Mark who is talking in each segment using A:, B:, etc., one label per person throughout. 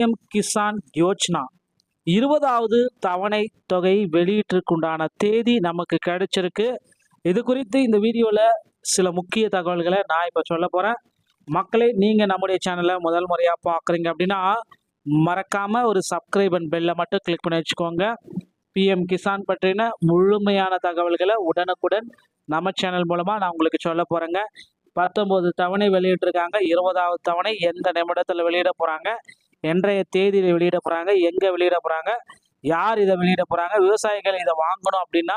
A: PM Kisan Yojana 20வது தவணை தொகை வெளியீட்டிற்குண்டான தேதி நமக்கு கிடைச்சிருக்கு. இது குறித்து இந்த வீடியோவில் சில முக்கிய தகவல்களை நான் இப்போ சொல்ல போகிறேன். மக்களே, நீங்கள் நம்முடைய சேனலை முதல் முறையாக பார்க்குறீங்க அப்படின்னா மறக்காமல் ஒரு சப்ஸ்கிரைப் அண்ட் பெல்லை மட்டும் கிளிக் பண்ணி வச்சுக்கோங்க. பிஎம் கிசான் பற்றின முழுமையான தகவல்களை உடனுக்குடன் நம்ம சேனல் மூலமாக நான் உங்களுக்கு சொல்ல போகிறேங்க. 19 தவணை வெளியிட்டிருக்காங்க. 20வது தவணை எந்த நிமிடத்தில் வெளியிட போகிறாங்க, என்றைய தேதியில் வெளியிட போகிறாங்க, எங்கே வெளியிட போகிறாங்க, யார் இதை வெளியிட போகிறாங்க, விவசாயிகள் இதை வாங்கணும் அப்படின்னா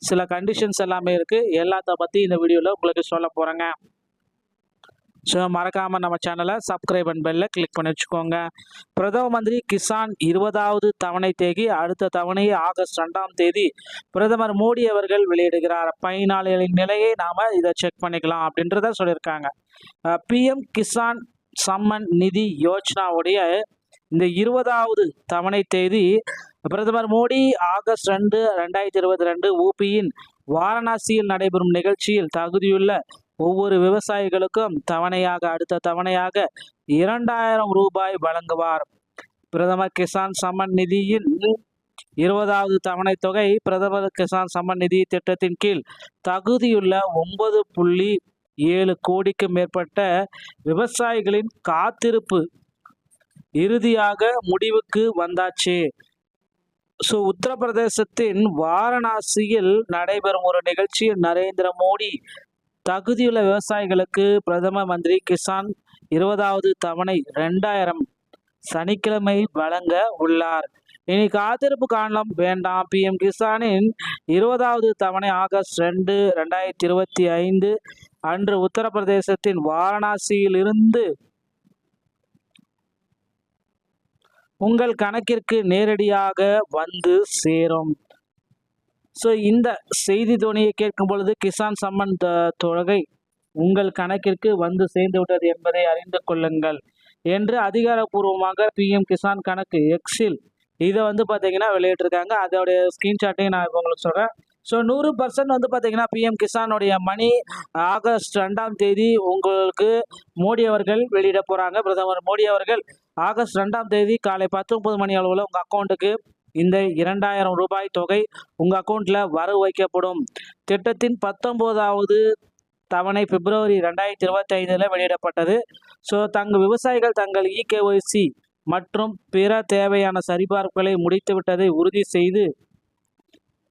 A: சில கண்டிஷன்ஸ் எல்லாமே இருக்குது. எல்லாத்த பற்றி இந்த வீடியோவில் உங்களுக்கு சொல்ல போகிறேங்க. ஸோ மறக்காமல் நம்ம சேனலை சப்ஸ்கிரைப் அண்ட் பெல்ல கிளிக் பண்ணி வச்சுக்கோங்க. பிரதம மந்திரி கிசான் 20வது தவணை தேதி அடுத்த தவணை ஆகஸ்ட் 2ஆம் தேதி பிரதமர் மோடி அவர்கள் வெளியிடுகிறார். பயனாளிகளின் நிலையை நாம் இதை செக் பண்ணிக்கலாம் அப்படின்றத சொல்லியிருக்காங்க. பிஎம் கிசான் சம்மன் நிதி யோஜனாவுடைய இந்த 20வது தவணை தேதி பிரதமர் மோடி ஆகஸ்ட் 2, 2022 ஊபியின் வாரணாசியில் நடைபெறும் நிகழ்ச்சியில் தகுதியுள்ள ஒவ்வொரு விவசாயிகளுக்கும் அடுத்த தவணையாக 2000 ரூபாய் வழங்குவார். பிரதமர் கிசான் சம்மன் நிதியின் 20வது தவணை தொகை பிரதமர் கிசான் சம்மன் நிதி திட்டத்தின் கீழ் தகுதியுள்ள 9.7 கோடிக்கு மேற்பட்ட விவசாயிகளின் காத்திருப்பு இறுதியாக முடிவுக்கு வந்தாச்சு. ஸோ உத்தரப்பிரதேசத்தின் வாரணாசியில் நடைபெறும் ஒரு நிகழ்ச்சியில் நரேந்திர மோடி தகுதியுள்ள விவசாயிகளுக்கு பிரதம மந்திரி கிசான் 20வது தவணை 2000 சனிக்கிழமை வழங்க உள்ளார். இனி காத்திருப்பு காலம் வேண்டாம். பிஎம் கிசானின் 20வது தவணை ஆகஸ்ட் 2, 2025 அன்று உத்தரப்பிரதேசத்தின் வாரணாசியில் இருந்து உங்கள் கணக்கிற்கு நேரடியாக வந்து சேரும். ஸோ இந்த செய்தி துணியை கேட்கும் பொழுது கிசான் சம்மன் தொகை உங்கள் கணக்கிற்கு வந்து சேர்ந்து விட்டது என்பதை அறிந்து கொள்ளுங்கள் என்று அதிகாரப்பூர்வமாக பிஎம் கிசான் கணக்கு எக்ஸில் இதை பார்த்தீங்கன்னா வெளியிட்டிருக்காங்க. அதோடைய ஸ்க்ரீன்ஷாட்டையும் நான் உங்களுக்கு சொல்கிறேன். ஸோ 100% பார்த்தீங்கன்னா பிஎம் கிசானுடைய மணி ஆகஸ்ட் 2ஆம் தேதி உங்களுக்கு மோடி அவர்கள் வெளியிட போகிறாங்க. பிரதமர் மோடி அவர்கள் ஆகஸ்ட் 2ஆம் தேதி காலை 10:30 மணி அளவில் உங்கள் அக்கௌண்ட்டுக்கு இந்த 2000 ரூபாய் தொகை உங்கள் அக்கௌண்ட்டில் வரவு வைக்கப்படும். திட்டத்தின் 19வது தவணை பிப்ரவரி 2025 வெளியிடப்பட்டது. ஸோ விவசாயிகள் தங்கள் இகேஒய்சி மற்றும் பிற தேவையான சரிபார்ப்புகளை முடித்துவிட்டதை உறுதி செய்து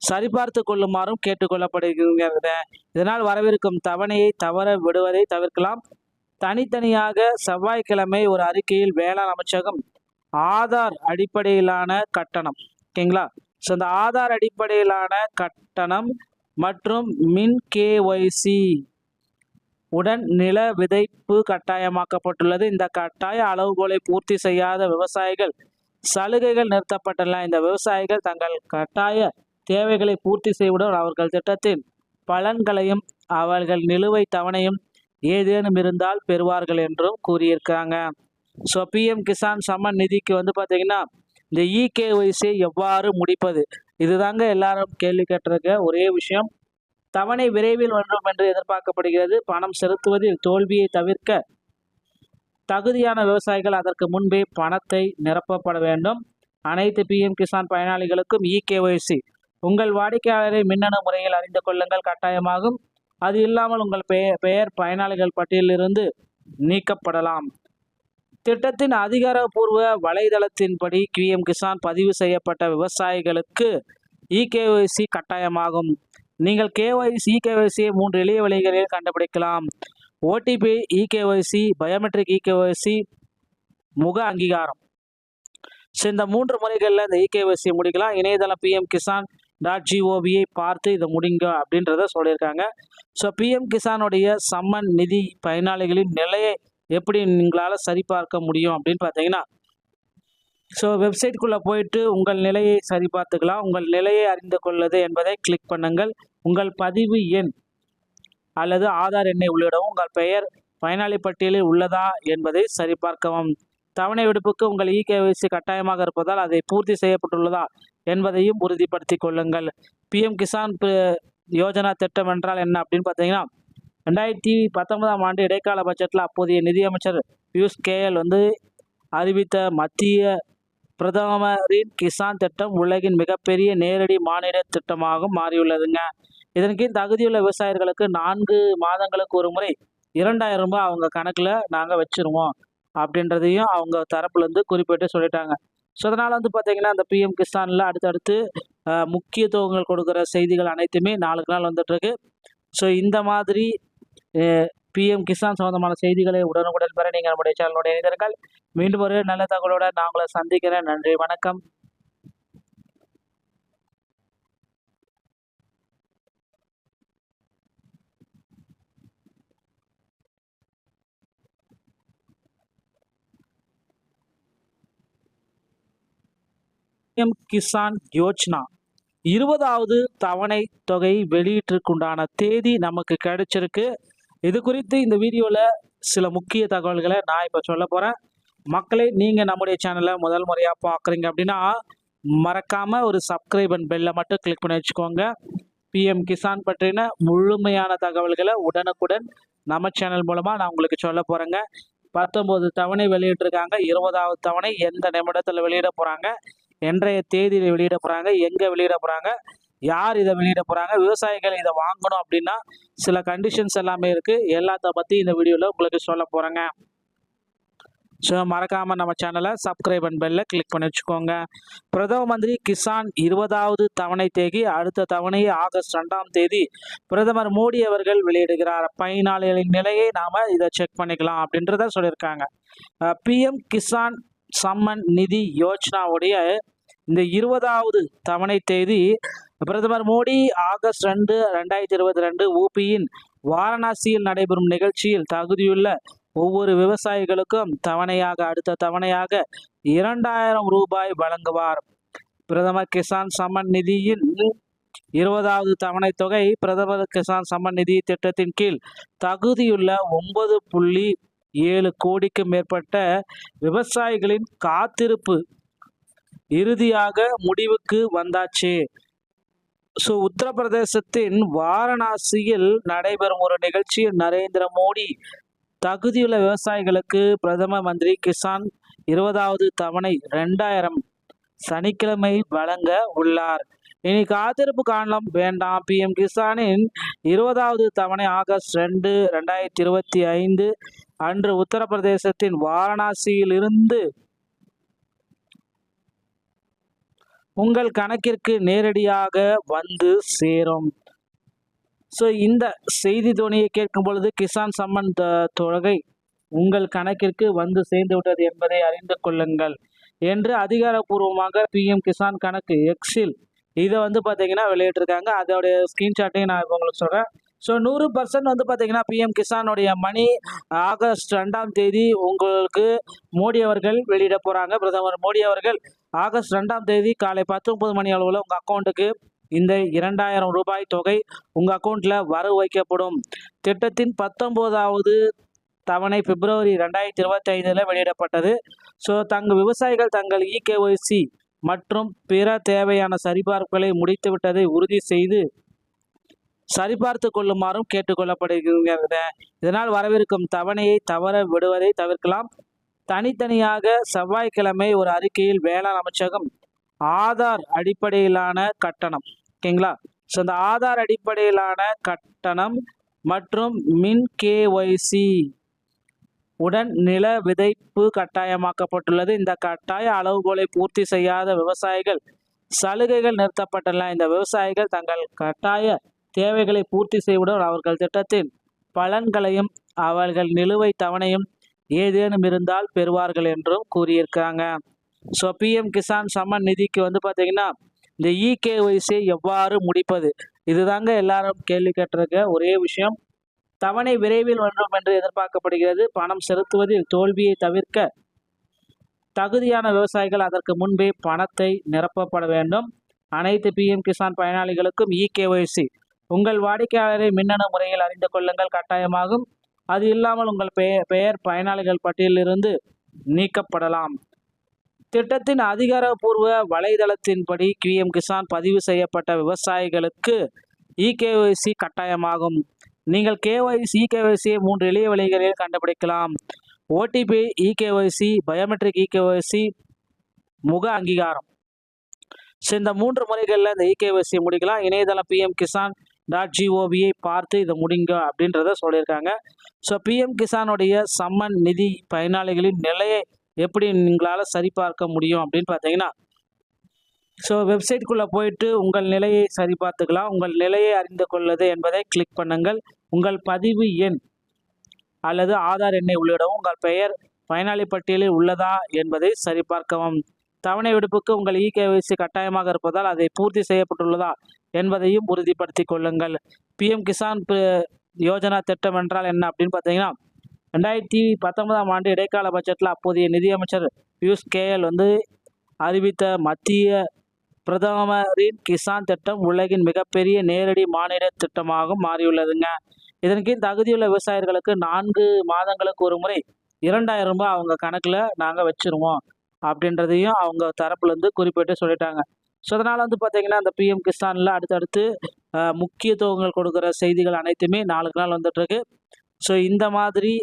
A: சரிபார்த்து கொள்ளுமாறும் கேட்டுக்கொள்ளப்படுகிறது. இதனால் வரவிருக்கும் தவணையை தவற விடுவதை தவிர்க்கலாம். தனித்தனியாக செவ்வாய்க்கிழமை ஒரு அறிக்கையில் வேளாண் அமைச்சகம் ஆதார் அடிப்படையிலான கட்டணம், ஓகேங்களா? ஸோ இந்த ஆதார் அடிப்படையிலான கட்டணம் மற்றும் மின் கேஒய்சி உடன் நில விதைப்பு கட்டாயமாக்கப்பட்டுள்ளது. இந்த கட்டாய அளவுகோலை பூர்த்தி செய்யாத விவசாயிகள் சலுகைகள் நிறுத்தப்பட்டுள்ளன. இந்த விவசாயிகள் தங்கள் கட்டாய தேவைகளை பூர்த்தி செய்வதுடன் அவர்கள் திட்டத்தின் பலன்களையும் அவர்கள் நிலுவை தவணையும் ஏதேனும் இருந்தால் பெறுவார்கள் என்றும் கூறியிருக்காங்க. ஸோ பிஎம் கிசான் சம்மன் நிதிக்கு பார்த்தீங்கன்னா இந்த இகேஒய்சியை எவ்வாறு முடிப்பது, இதுதாங்க எல்லாரும் கேள்வி கேட்டிருக்க ஒரே விஷயம். தவணை விரைவில் வேண்டும் என்று எதிர்பார்க்கப்படுகிறது. பணம் செலுத்துவதில் தோல்வியை தவிர்க்க தகுதியான விவசாயிகள் அதற்கு முன்பே பணத்தை நிரப்பப்பட வேண்டும். அனைத்து பிஎம் கிசான் பயனாளிகளுக்கும் இகேஒய்சி உங்கள் வாடிக்கையாளரை மின்னணு முறையில் அறிந்து கொள்ளுங்கள் கட்டாயமாகும். அது இல்லாமல் உங்கள் பெயர் பயனாளிகள் பட்டியலிலிருந்து நீக்கப்படலாம். திட்டத்தின் அதிகாரப்பூர்வ வலைதளத்தின்படி பிஎம் கிசான் பதிவு செய்யப்பட்ட விவசாயிகளுக்கு இகேஒய்சி கட்டாயமாகும். நீங்கள் இகேஒய்சியை 3 எளிய வழிகளில் கண்டுபிடிக்கலாம். ஓடிபி இகேஒய்சி, பயோமெட்ரிக் இகேஒய்சி, முக அங்கீகாரம். ஸோ இந்த 3 முறைகளில் இந்த இகேஒய்சி முடிக்கலாம். இணையதளம் pmkisan.gov பார்த்து இதை முடிங்க அப்படின்றத சொல்லியிருக்காங்க. ஸோ பிஎம் கிசானுடைய சம்மன் நிதி பயனாளிகளின் நிலையை எப்படி நீங்களால் சரிபார்க்க முடியும் அப்படின்னு பார்த்தீங்கன்னா, ஸோ வெப்சைட்குள்ளே போயிட்டு உங்கள் நிலையை சரிபார்த்துக்கலாம். உங்கள் நிலையை அறிந்து கொள்வது என்பதை கிளிக் பண்ணுங்கள். உங்கள் பதிவு எண் அல்லது ஆதார் எண்ணை உள்ளிடவும். உங்கள் பெயர் பயனாளி பட்டியலில் உள்ளதா என்பதை சரிபார்க்கவும். தவணை விடுப்புக்கு உங்கள் இகேஒய்சி கட்டாயமாக இருப்பதால் அதை பூர்த்தி செய்யப்பட்டுள்ளதா என்பதையும் உறுதிப்படுத்தி கொள்ளுங்கள். பிஎம் கிசான் யோஜனா திட்டம் என்றால் என்ன அப்படின்னு பார்த்தீங்கன்னா, 2019ஆம் ஆண்டு இடைக்கால பட்ஜெட்டில் அப்போதைய நிதியமைச்சர் பியூஷ் கோயல் அறிவித்த மத்திய பிரதமரின் கிசான் திட்டம் உலகின் மிகப்பெரிய நேரடி மானிட திட்டமாக மாறியுள்ளதுங்க. இதன் கீழ் தகுதியுள்ள விவசாயிகளுக்கு 4 மாதங்களுக்கு ஒரு முறை 2000 ரூபாய் அவங்க கணக்கில் நாங்கள் வச்சிருவோம் அப்படின்றதையும் அவங்க தரப்புலேருந்து குறிப்பிட்டு சொல்லிட்டாங்க. ஸோ அதனால் வந்து பார்த்தீங்கன்னா அந்த பிஎம் கிசானில் அடுத்தடுத்து முக்கியத்துவங்கள் கொடுக்குற செய்திகள் அனைத்துமே நாளுக்கு நாள் வந்துட்டுருக்கு. ஸோ இந்த மாதிரி பிஎம் கிசான் சம்பந்தமான செய்திகளை உடனுக்குடன் பெற நீங்கள் நம்முடைய சேனலுடைய இணைந்தீர்கள். மீண்டும் ஒரு நல்ல தகவலோட நான் உங்களை சந்திக்கிறேன். நன்றி, வணக்கம். பிஎம் கிசான் யோஜனா 20வது தவணை தொகை வெளியீட்டிற்குண்டான தேதி நமக்கு கிடைச்சிருக்கு. இது குறித்து இந்த வீடியோவில் சில முக்கிய தகவல்களை நான் இப்போ சொல்ல போகிறேன். மக்களே, நீங்கள் நம்முடைய சேனலை முதல் முறையாக பார்க்குறீங்க அப்படின்னா மறக்காமல் ஒரு சப்ஸ்கிரைப் அண்ட் பெல்லை மட்டும் கிளிக் பண்ணி வச்சுக்கோங்க. பிஎம் கிசான் பற்றின முழுமையான தகவல்களை உடனுக்குடன் நம்ம சேனல் மூலமாக நான் உங்களுக்கு சொல்ல போகிறேங்க. 19 தவணை வெளியிட்டிருக்காங்க. 20வது தவணை எந்த நிமிடத்தில் வெளியிட போகிறாங்க, என்றைய தேதியில் வெளியிட போகிறாங்க, எங்கே வெளியிட போகிறாங்க, யார் இதை வெளியிட போகிறாங்க, விவசாயிகள் இதை வாங்கணும் அப்படின்னா சில கண்டிஷன்ஸ் எல்லாமே இருக்குது. எல்லாத்த பற்றி இந்த வீடியோவில் உங்களுக்கு சொல்ல போகிறேங்க. ஸோ மறக்காமல் நம்ம சேனலை சப்ஸ்கிரைப் அண்ட் பெல்லை கிளிக் பண்ணி வச்சுக்கோங்க. பிரதம மந்திரி கிசான் 20வது தவணை தேதி அடுத்த தவணையை ஆகஸ்ட் 2ஆம் தேதி பிரதமர் மோடி அவர்கள் வெளியிடுகிறார். பயனாளிகளின் நிலையை நாம் இதை செக் பண்ணிக்கலாம் அப்படின்றத சொல்லியிருக்காங்க. பிஎம் கிசான் சம்மன் நிதி யோஜனாவுடைய இந்த 20வது தவணை தேதி பிரதமர் மோடி ஆகஸ்ட் 2, 2022 ஊபியின் வாரணாசியில் நடைபெறும் நிகழ்ச்சியில் தகுதியுள்ள ஒவ்வொரு விவசாயிகளுக்கும் அடுத்த தவணையாக 2000 ரூபாய் வழங்குவார். பிரதமர் கிசான் சம்மன் நிதியின் 20வது தவணை தொகை பிரதமர் கிசான் சம்மன் நிதி திட்டத்தின் கீழ் தகுதியுள்ள 9.7 கோடிக்கு மேற்பட்ட விவசாயிகளின் காத்திருப்பு இறுதியாக முடிவுக்கு வந்தாச்சு. ஸோ உத்தரப்பிரதேசத்தின் வாரணாசியில் நடைபெறும் ஒரு நிகழ்ச்சியில் நரேந்திர மோடி தகுதியுள்ள விவசாயிகளுக்கு பிரதம மந்திரி கிசான் 20வது தவணை 2000 சனிக்கிழமை வழங்க உள்ளார். இனி காத்திருப்பு காலம் வேண்டாம். பிஎம் கிசானின் 20வது தவணை ஆகஸ்ட் 2, 2025 அன்று உத்தரப்பிரதேசத்தின் வாரணாசியில் இருந்து உங்கள் கணக்கிற்கு நேரடியாக வந்து சேரும். ஸோ இந்த செய்தி துணியை கேட்கும் பொழுது கிசான் சம்மன் தொகை உங்கள் கணக்கிற்கு வந்து சேர்ந்து விட்டது என்பதை அறிந்து கொள்ளுங்கள் என்று அதிகாரப்பூர்வமாக பிஎம் கிசான் கணக்கு எக்ஸில் இதை வந்து பார்த்தீங்கன்னா வெளியிட்டிருக்காங்க. அதோடைய ஸ்க்ரீன்ஷாட்டையும் நான் இப்போ உங்களுக்கு சொல்கிறேன். ஸோ 100% வந்து பார்த்தீங்கன்னா பிஎம் கிசானுடைய மணி ஆகஸ்ட் 2ஆம் தேதி உங்களுக்கு மோடி அவர்கள் வெளியிட போகிறாங்க. பிரதமர் மோடி அவர்கள் ஆகஸ்ட் 2ஆம் தேதி காலை 10:30 மணி அளவில் உங்கள் அக்கௌண்ட்டுக்கு இந்த 2000 ரூபாய் தொகை உங்கள் அக்கௌண்ட்டில் வரவு வைக்கப்படும். திட்டத்தின் 19வது தவணை பிப்ரவரி 2025 வெளியிடப்பட்டது. ஸோ விவசாயிகள் தங்கள் இகேஒய்சி மற்றும் பிற தேவையான சரிபார்ப்புகளை முடித்துவிட்டதை உறுதி செய்து சரிபார்த்து கொள்ளுமாறும் கேட்டுக்கொள்ளப்படுகிறது. இதனால் வரவிருக்கும் தவணையை தவற விடுவதை தவிர்க்கலாம். தனித்தனியாக செவ்வாய்க்கிழமை ஒரு அறிக்கையில் வேளாண் அமைச்சகம் ஆதார் அடிப்படையிலான கட்டணம், ஓகேங்களா? ஸோ இந்த ஆதார் அடிப்படையிலான கட்டணம் மற்றும் மின் கேஒய்சி உடன் நில விதைப்பு கட்டாயமாக்கப்பட்டுள்ளது. இந்த கட்டாய அளவுகோலை பூர்த்தி செய்யாத விவசாயிகள் சலுகைகள் நிறுத்தப்பட்டுள்ளன. இந்த விவசாயிகள் தங்கள் கட்டாய தேவைகளை பூர்த்தி செய்வதுடன் அவர்கள் திட்டத்தின் பலன்களையும் அவர்கள் நிலுவை தவணையும் ஏதேனும் இருந்தால் பெறுவார்கள் என்றும் கூறியிருக்காங்க. ஸோ பிஎம் கிசான் சம்மன் நிதிக்கு வந்து பார்த்தீங்கன்னா இந்த இகேஒய்சி எவ்வாறு முடிப்பது, இதுதாங்க எல்லாரும் கேள்வி கேட்டிருக்க ஒரே விஷயம். தவணை விரைவில் வேண்டும் என்று எதிர்பார்க்கப்படுகிறது. பணம் செலுத்துவதில் தோல்வியை தவிர்க்க தகுதியான விவசாயிகள் அதற்கு முன்பே பணத்தை நிரப்பப்பட வேண்டும். அனைத்து பிஎம் கிசான் பயனாளிகளுக்கும் இகேஒய்சி உங்கள் வாடிக்கையாளரை மின்னணு முறையில் அறிந்து கொள்ளுங்கள் கட்டாயமாகும். அது இல்லாமல் உங்கள் பெயர் பயனாளிகள் பட்டியலிருந்து நீக்கப்படலாம். திட்டத்தின் அதிகாரப்பூர்வ வலைதளத்தின்படி பிஎம் கிசான் பதிவு செய்யப்பட்ட விவசாயிகளுக்கு இகேஒய்சி கட்டாயமாகும். நீங்கள் இகேஒய்சியை 3 எளிய வழிகளில் கண்டுபிடிக்கலாம். ஓடிபி, இகேஒய்சி, பயோமெட்ரிக் இகேஒய்சி, முக அங்கீகாரம். ஸோ இந்த 3 முறைகளில் இந்த இகேஒய்சி முடிக்கலாம். இணையதளம் pmkisan.gov பார்த்து இதை முடிங்க அப்படின்றத சொல்லியிருக்காங்க. ஸோ பிஎம் கிசானுடைய சம்மன் நிதி பயனாளிகளின் நிலையை எப்படி நீங்களால் சரிபார்க்க முடியும் அப்படின்னு பார்த்தீங்கன்னா, ஸோ வெப்சைட்குள்ளே போயிட்டு உங்கள் நிலையை சரிபார்த்துக்கலாம். உங்கள் நிலையை அறிந்து கொள்வது என்பதை கிளிக் பண்ணுங்கள். உங்கள் பதிவு எண் அல்லது ஆதார் எண்ணை உள்ளிடவும். உங்கள் பெயர் பயனாளி பட்டியலில் உள்ளதா என்பதை சரிபார்க்கவும். தவணை விடுப்புக்கு உங்கள் இகேஒய்சி கட்டாயமாக இருப்பதால் அதை பூர்த்தி செய்யப்பட்டுள்ளதா என்பதையும் உறுதிப்படுத்திக் கொள்ளுங்கள். பிஎம் கிசான் யோஜனா திட்டம் என்றால் என்ன அப்படின்னு பார்த்தீங்கன்னா, 2019ஆம் ஆண்டு இடைக்கால பட்ஜெட்டில் அப்போதைய நிதியமைச்சர் பியூஷ் கோயல் அறிவித்த மத்திய பிரதமரின் கிசான் திட்டம் உலகின் மிகப்பெரிய நேரடி மானிட திட்டமாக மாறியுள்ளதுங்க. இதன் கீழ் தகுதியுள்ள விவசாயிகளுக்கு 4 மாதங்களுக்கு ஒரு முறை 2000 ரூபாய் அவங்க கணக்கில் நாங்கள் வச்சுருவோம் அப்படின்றதையும் அவங்க தரப்புலேருந்து குறிப்பிட்டு சொல்லிட்டாங்க. ஸோ அதனால் பார்த்தீங்கன்னா, அந்த பிஎம் கிசானில் அடுத்தடுத்து முக்கியத்துவங்கள் கொடுக்குற செய்திகள் அனைத்துமே நாளுக்கு நாள் வந்துட்டுருக்கு. ஸோ இந்த மாதிரி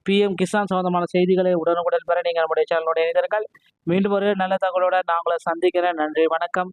A: பிஎம் கிசான் சம்பந்தமான செய்திகளை உடனுக்குடன் பெற நீங்கள் நம்முடைய சேனலோட இணைந்தீர்கள். மீண்டும் ஒரு நல்ல தகவலோட நான் உங்களை சந்திக்கிறேன். நன்றி, வணக்கம்.